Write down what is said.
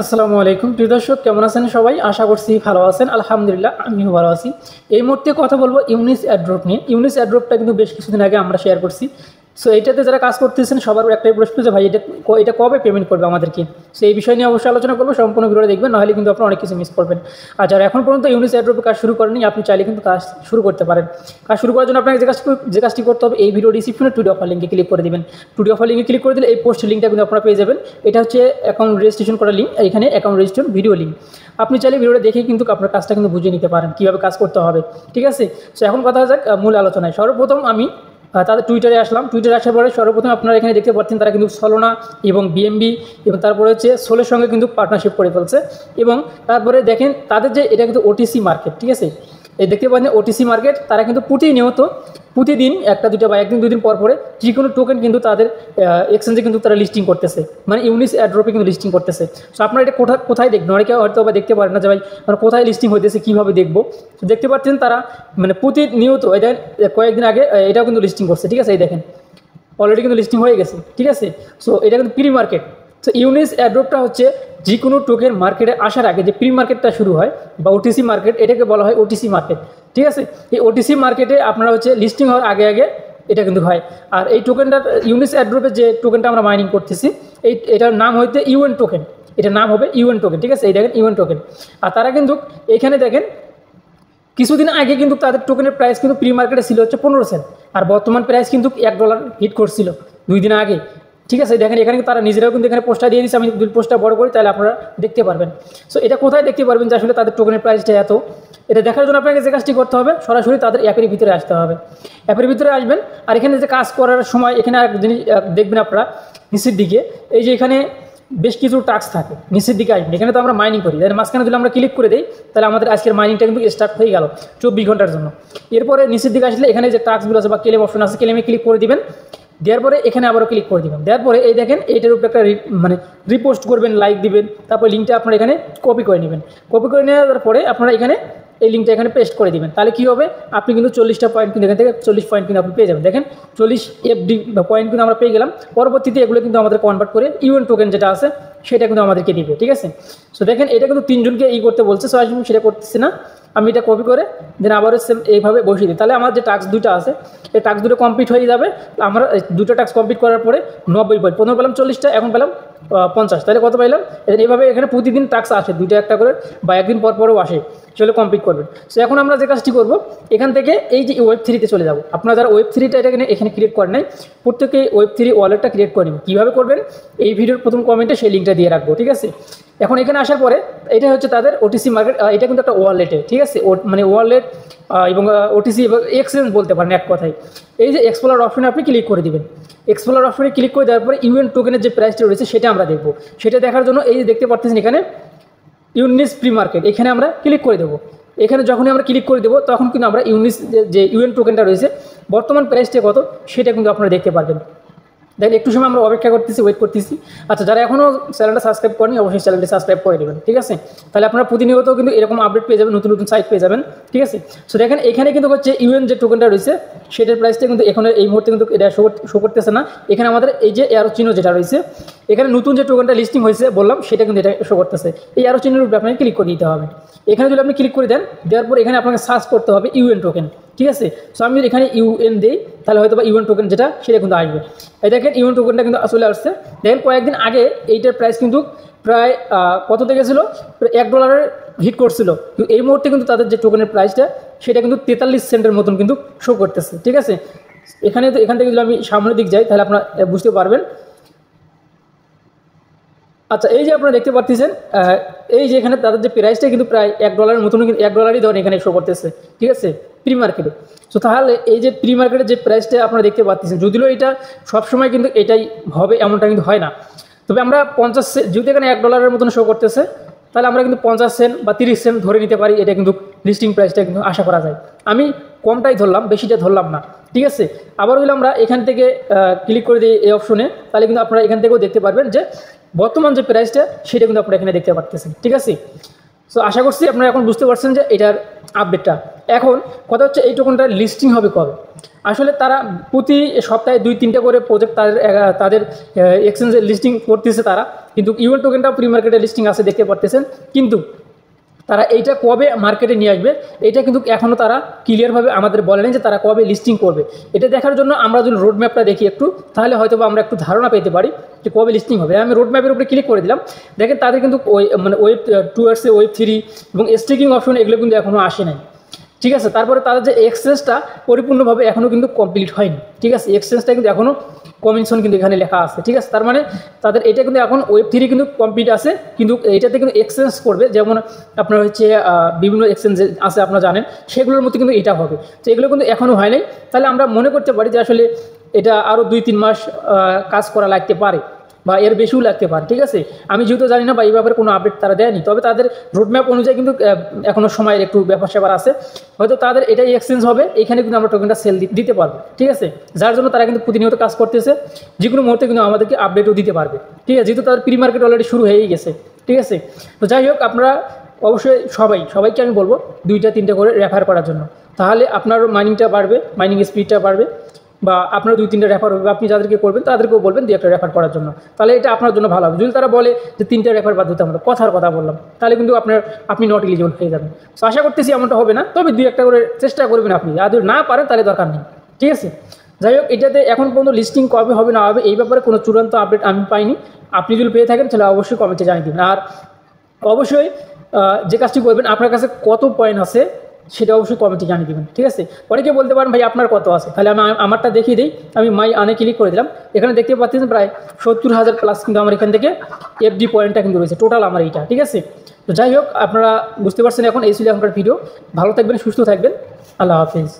আসসালামু আলাইকুম প্রিয় দর্শক, কেমন আছেন সবাই? আশা করছি ভালো আছেন। আলহামদুলিল্লাহ, আমিও ভালো আছি। এই মুহূর্তে কথা বলবো ইউনিস অ্যাড্রপ নিয়ে। ইউনিস অ্যাড্রপটা কিন্তু বেশ কিছুদিন আগে আমরা শেয়ার করছি। সো এইটাতে যারা কাজ করতেছেন সবার একটাই প্রশ্ন যে ভাই এটা কবে পেমেন্ট করবে আমাদেরকে। সো এই বিষয় নিয়ে অবশ্যই আলোচনা করবো, সম্পূর্ণ ভিডিওটা দেখবেন, নাহলে কিন্তু আপনারা অনেক কিছু মিস করবেন। আর যারা এখন পর্যন্ত ইউনিস অ্যাড্রপে কাজ শুরু করেনি, আপনি চাইলে কিন্তু কাজ শুরু করতে পারেন। কাজ শুরু করার জন্য আপনাকে যে কাজটি করতে হবে, এই ভিডিও ডিসক্রিপশনে টুডে অফার লিঙ্কে ক্লিক করে দিবেন। টুডে অফার লিঙ্কে ক্লিক করে দিলে এই পোস্ট লিঙ্কটা কিন্তু আপনারা পেয়ে যাবেন। এটা হচ্ছে অ্যাকাউন্ট রেজিস্ট্রেশন করার লিঙ্ক, এখানে অ্যাকাউন্ট রেজিস্ট্রেশন ভিডিও লিঙ্ক। আপনি চাইলে ভিডিওটা দেখেই কিন্তু আপনার কাজটা কিন্তু বুঝে নিতে পারেন কীভাবে কাজ করতে হবে। ঠিক আছে, সো এখন কথা যাক মূল আলোচনায়। সর্বপ্রথম আমি তাদের টুইটারে আসলাম। টুইটারে আসার পরে সর্বপ্রথম আপনারা এখানে দেখতে পাচ্ছেন তারা কিন্তু সলোনা এবং বিএমবি এবং তারপরে হচ্ছে সোলের সঙ্গে কিন্তু পার্টনারশিপ করে ফেলছে। এবং তারপরে দেখেন তাদের যে এটা কিন্তু ওটিসি মার্কেট, ঠিক আছে, এই দেখতে পাচ্ছেন ওটিসি মার্কেট। তারা কিন্তু প্রতিদিন একটা দুটো বা একদিন দুদিন পর পরে যে কোনো টোকেন কিন্তু তাদের এক্সচেঞ্জে কিন্তু তারা লিস্টিং করতেছে, মানে ইউনিস অ্যাড্রপে কিন্তু লিস্টিং করতেছে। সো আপনারা এটা কোথায় দেখবেন? অনেকে হয়তো বা দেখতে পারেন না যে ভাই আমরা কোথায় লিস্টিং হইতেছে, কীভাবে দেখবো। তো দেখতে পাচ্ছেন তারা মানে প্রতিনিয়ত এই দেখেন কয়েকদিন আগে এটাও কিন্তু লিস্টিং করছে। ঠিক আছে, এই দেখেন অলরেডি কিন্তু লিস্টিং হয়ে গেছে। ঠিক আছে, সো এটা কিন্তু প্রি মার্কেট। তো ইউনিস অ্যাড্রপটা হচ্ছে যে কোনো টোকেন মার্কেটে আসার আগে যে প্রি মার্কেটটা শুরু হয় বা ওটিসি মার্কেট, এটাকে বলা হয় ওটিসি মার্কেট। ঠিক আছে, এই ওটিসি মার্কেটে আপনারা হচ্ছে লিস্টিং হওয়ার আগে এটা কিন্তু হয়। আর এই টোকেনটার ইউনিস অ্যাড্রপে যে টোকেনটা আমরা মাইনিং করতেছি, এটার নাম হইতে ইউএন টোকেন। এটার নাম হবে ইউএন টোকেন। ঠিক আছে, এই দেখেন ইউএন টোকেন। আর তারা কিন্তু এখানে দেখেন কিছুদিন আগে কিন্তু তাদের টোকেনের প্রাইস কিন্তু প্রি মার্কেটে ছিল হচ্ছে 15 সেন্ট, আর বর্তমান প্রাইস কিন্তু $1 হিট করছিল 2 দিন আগে। ঠিক আছে, দেখেন এখানে তারা নিজেরাও কিন্তু এখানে পোস্টটা দিয়ে দিচ্ছে। আমি যদি পোস্টটা বড় করি তাহলে আপনারা দেখতে পারবেন। সো এটা কোথায় দেখতে পারবেন যে আসলে তাদের টোকেনের প্রাইসটা এত, এটা দেখার জন্য আপনাকে যে কাজটি করতে হবে, সরাসরি তাদের অ্যাপের ভিতরে আসতে হবে। অ্যাপের ভিতরে আসবেন, আর এখানে যে কাজ করার সময় এখানে আর জিনিস দেখবেন আপনারা নিচের দিকে, এই যে এখানে বেশ কিছু টাস্ক থাকে নিচের দিকে আসবেন। এখানে তো আমরা মাইনিং করি, তাহলে মাঝখানে যদি আমরা ক্লিক করে দিই তাহলে আমাদের আজকের মাইনিংটা কিন্তু স্টার্ট হয়ে গেল 24 ঘন্টার জন্য। এরপরে নিচের দিকে আসলে এখানে যে টাস্কগুলো আছে বা ক্লেম অপশন আছে, ক্লেমে ক্লিক করে দিবেন। দেওয়ার পরে এখানে আবারও ক্লিক করে দিবেন। দেওয়ার পরে এই দেখেন এইটার উপরে একটা মানে রিপোস্ট করবেন, লাইক দিবেন, তারপর লিঙ্কটা আপনারা এখানে কপি করে নেবেন। কপি করে নেওয়ার পরে আপনারা এখানে এই লিঙ্কটা এখানে পেস্ট করে দিবেন। তাহলে কী হবে, আপনি কিন্তু 40টা পয়েন্ট কিন্তু এখান থেকে 40 পয়েন্ট কিন্তু আপনি পেয়ে যাবেন। দেখেন 40 এফডি পয়েন্ট কিন্তু আমরা পেয়ে গেলাম। পরবর্তীতে এগুলো কিন্তু আমাদের কনভার্ট করে ইউএন টোকেন যেটা আছে সেটা কিন্তু আমাদেরকে দিবে। ঠিক আছে, সো দেখেন এটা কিন্তু 3 জনকে করতে বলছে। সো আমি সেটা করতেছি না, আমি এটা কপি করে দেন আবারও সেম এইভাবে বসিয়ে দিই। তাহলে আমার যে টাস্ক দুটো আছে এই টাস্ক দুটো কমপ্লিট হয়ে যাবে। আমরা দুটো টাস্ক কমপ্লিট করার পরে 90 পয়েন্ট, প্রথমে পেলাম 40টা, এখন পেলাম 50। তাহলে কত পাইলাম? এইভাবে এখানে প্রতিদিন টাস্ক আসে, দুইটা একটা করে বা একদিন পর পরও আসে, চলে কমপ্লিট করবেন। সো এখন আমরা যে কাজটি করব, এখান থেকে এই যে ওয়েব3-তে চলে যাব। আপনারা যারা ওয়েব3টা এখানে ক্রিয়েট করেন নাই, প্রত্যেকে ওয়েব3 ওয়ালেটটা ক্রিয়েট করে নেবেন। কীভাবে করবেন এই ভিডিওর প্রথম কমেন্টে সেই লিঙ্কটা দিয়ে রাখবো। ঠিক আছে, এখন এখানে আসার পরে এটা হচ্ছে তাদের ওটিসি মার্কেট। এটা কিন্তু একটা ওয়ালেটে, ঠিক আছে, মানে ওয়ালেট এবং ওটিসি এবং এক্সচেঞ্জ বলতে পারেন এক কথায়। এই যে এক্সপ্লোর অপশনে আপনি ক্লিক করে দিবেন। এক্সপ্লোর অপশনে ক্লিক করে দেওয়ার পরে ইউএন টোকেনের যে প্রাইসটা রয়েছে সেটা আমরা দেখবো। সেটা দেখার জন্য এই যে দেখতে পাচ্ছেন এখানে ইউনিস প্রি মার্কেট, এখানে আমরা ক্লিক করে দেবো। এখানে যখনই আমরা ক্লিক করে দেবো তখন কিন্তু আমরা ইউনিস যে ইউএন টোকেনটা রয়েছে বর্তমান প্রাইসটা কত সেটা কিন্তু আপনারা দেখতে পারবেন। দেখেন একটু সময় আমরা অপেক্ষা করতেছি, ওয়েট করতেছি। আচ্ছা, যারা এখনও চ্যানেলটা সাবস্ক্রাইব করেনি অবশ্যই চ্যানেলটি সাবস্ক্রাইব করে দেবেন। ঠিক আছে, তাহলে আপনারা প্রতিনিয়ত কিন্তু এরকম আপডেট পেয়ে যাবেন, নতুন নতুন সাইট পেয়ে যাবেন। ঠিক আছে, সো দেখেন এখানে কিন্তু হচ্ছে ইউএন যে টোকেনটা রয়েছে সেটার প্রাইসটা কিন্তু এখন এই মুহূর্তে কিন্তু এটা শো করতেছে না। এখানে আমাদের এই যে অ্যারো চিহ্ন যেটা রয়েছে, এখানে নতুন যে টোকেনটা লিস্টিং হয়েছে বললাম সেটা কিন্তু এটা শো করতেছে। এই অ্যারো চিহ্নের উপরে আপনাকে ক্লিক করে দিতে হবে। এখানে যদি আপনি ক্লিক করে দেন, দেওয়ার পর এখানে আপনাকে সার্চ করতে হবে ইউএন টোকেন। ঠিক আছে, সো আমি যদি এখানে ইউএন দিই তাহলে হয়তো বা ইউএন টোকেন যেটা সেটা কিন্তু আসবে। এই দেখেন ইউএন টোকেনটা কিন্তু আসলে আসছে। দেখেন কয়েকদিন আগে এইটার প্রাইস কিন্তু প্রায় কত থেকে ছিল, প্রায় $1 হিট করছিল। কিন্তু এই মুহূর্তে কিন্তু তাদের যে টোকেনের প্রাইসটা সেটা কিন্তু 43 সেন্টের মতন কিন্তু শো করতেছে। ঠিক আছে, এখান থেকে যদি আমি সামনের দিক যাই তাহলে আপনারা বুঝতে পারবেন। আচ্ছা, এই যে আপনারা দেখতে পাচ্ছেন এই যে এখানে তাদের যে প্রাইসটা কিন্তু প্রায় $1 মতন, কিন্তু $1 ধরেন এখানে শো করতেছে। ঠিক আছে, প্রি মার্কেটে। সো তাহলে এই যে প্রি মার্কেটের যে প্রাইসটা আপনারা দেখতে পাচ্ছেন, যদিও এটা সবসময় কিন্তু এটাই হবে এমনটা কিন্তু হয় না। তবে আমরা 50 সেন্ট, যদি এখানে $1 মতন শো করতেছে তাহলে আমরা কিন্তু 50 সেন্ট বা 30 সেন্ট ধরে নিতে পারি। এটা কিন্তু লিস্টিং প্রাইসটা কিন্তু আশা করা যায়। আমি কমটাই ধরলাম, বেশিটা ধরলাম না। ঠিক আছে, আবার যদি আমরা এখান থেকে ক্লিক করে দিই এই অপশনে, তাহলে কিন্তু আপনারা এখান থেকেও দেখতে পারবেন যে বর্তমান যে প্রাইসটা সেটা কিন্তু আপনারা এখানে দেখতে পাচ্ছেন। ঠিক আছে, সো আশা করছি আপনারা এখন বুঝতে পারছেন যে এটার আপডেটটা। এখন কথা হচ্ছে এই টোকেনটা লিস্টিং হবে কবে। আসলে তারা প্রতি সপ্তাহে 2-3টা করে প্রজেক্ট তাদের এক্সচেঞ্জে লিস্টিং করতেছে তারা। কিন্তু ইউএন টোকেনটাও প্রি মার্কেটে লিস্টিং আছে দেখতে পারতেছেন, কিন্তু তারা এইটা কবে মার্কেটে নিয়ে আসবে এটা কিন্তু এখনও তারা ক্লিয়ারভাবে আমাদের বলেনি যে তারা কবে লিস্টিং করবে। এটা দেখার জন্য আমরা যদি রোড ম্যাপটা দেখি একটু, তাহলে হয়তো আমরা একটু ধারণা পেতে পারি যে কবে লিস্টিং হবে। আমি রোড ম্যাপের উপরে ক্লিক করে দিলাম, দেখেন তাদের কিন্তু ওয়েব 2 আসছে, ওয়েব 3 এবং স্টেকিং অপশন এগুলো কিন্তু এখনও আসে নাই, ঠিক আছে। তারপরে তাদের যে এক্সচেঞ্জটা পরিপূর্ণভাবে এখনও কিন্তু কমপ্লিট হয়নি, ঠিক আছে। এক্সচেঞ্জটা কিন্তু এখনও কমিশন কিন্তু এখানে লেখা আছে, ঠিক আছে। তার মানে তাদের এটা কিন্তু এখন ওয়েব 3 কিন্তু কমপ্লিট আছে, কিন্তু এটাতে কিন্তু এক্সচেঞ্জ করবে, যেমন আপনার হচ্ছে বিভিন্ন এক্সচেঞ্জ আছে আপনারা জানেন, সেগুলোর মধ্যে কিন্তু এটা হবে। তো এগুলো কিন্তু এখনও হয় নাই, তাহলে আমরা মনে করতে পারি যে আসলে এটা আরও 2-3 মাস কাজ করা লাগতে পারে বা এর বেশিও লাগতে পারে, ঠিক আছে। আমি যেহেতু জানি না বা এই ব্যাপারে কোনো আপডেট তারা দেয়নি, তবে তাদের রোডম্যাপ অনুযায়ী কিন্তু এখনও সময়ের একটু ব্যাপার স্যাপার আছে, হয়তো তাদের এটাই এক্সচেঞ্জ হবে, এখানে কিন্তু আমরা টোকেনটা সেল দিতে পারবো, ঠিক আছে। যার জন্য তারা কিন্তু প্রতিনিয়ত কাজ করতেছে, যে কোনো মুহূর্তে কিন্তু আমাদেরকে আপডেটও দিতে পারবে, ঠিক আছে, যেহেতু তাদের প্রি মার্কেট অলরেডি শুরু হয়েই গেছে, ঠিক আছে। তো যাই হোক, আপনারা অবশ্যই সবাইকে আমি বলবো 2-3টে করে রেফার করার জন্য, তাহলে আপনার মাইনিংটা বাড়বে, মাইনিং স্পিডটা বাড়বে, বা আপনার 2-3টে রেফার হবে, আপনি যাদেরকে করবেন তাদেরকেও বলবেন 2-একটা রেফার করার জন্য, তাহলে এটা আপনার জন্য ভালো হবে। যদি তারা বলে যে 3টে রেফার বাধ্যতামূলক, কথার কথা বললাম, তাহলে কিন্তু আপনি নট এলিজিবল হয়ে যাবেন। তো আশা করতেছি এমনটা হবে না, তবে 2-একটা করে চেষ্টা করবেন আপনি, আর যদি না পারেন তাহলে দরকার নেই, ঠিক আছে। যাই হোক, এটাতে এখন পর্যন্ত লিস্টিং কবে হবে না হবে এই ব্যাপারে কোনো চূড়ান্ত আপডেট আমি পাইনি। আপনি যদি পেয়ে থাকেন তাহলে অবশ্যই কমেন্টে জানিয়ে দিন। আর অবশ্যই যে কাজটি করবেন, আপনার কাছে কত পয়েন্ট আছে সেটা অবশ্যই কমেন্টে জানিয়ে দেবেন, ঠিক আছে। অনেকে বলতে পারেন ভাই আপনার কত আছে, তাহলে আমি আমারটা দেখিয়ে দিই। আমি মাই আনে ক্লিক করে দিলাম, এখানে দেখতে পাচ্ছেন প্রায় 70,000 প্লাস কিন্তু আমার এখান থেকে এফডি পয়েন্টটা কিন্তু রয়েছে টোটাল আমার এইটা, ঠিক আছে। তো যাই হোক, আপনারা বুঝতে পারছেন এখন এই ছিল এখনকার ভিডিও। ভালো থাকবেন, সুস্থ থাকবেন, আল্লাহ হাফিজ।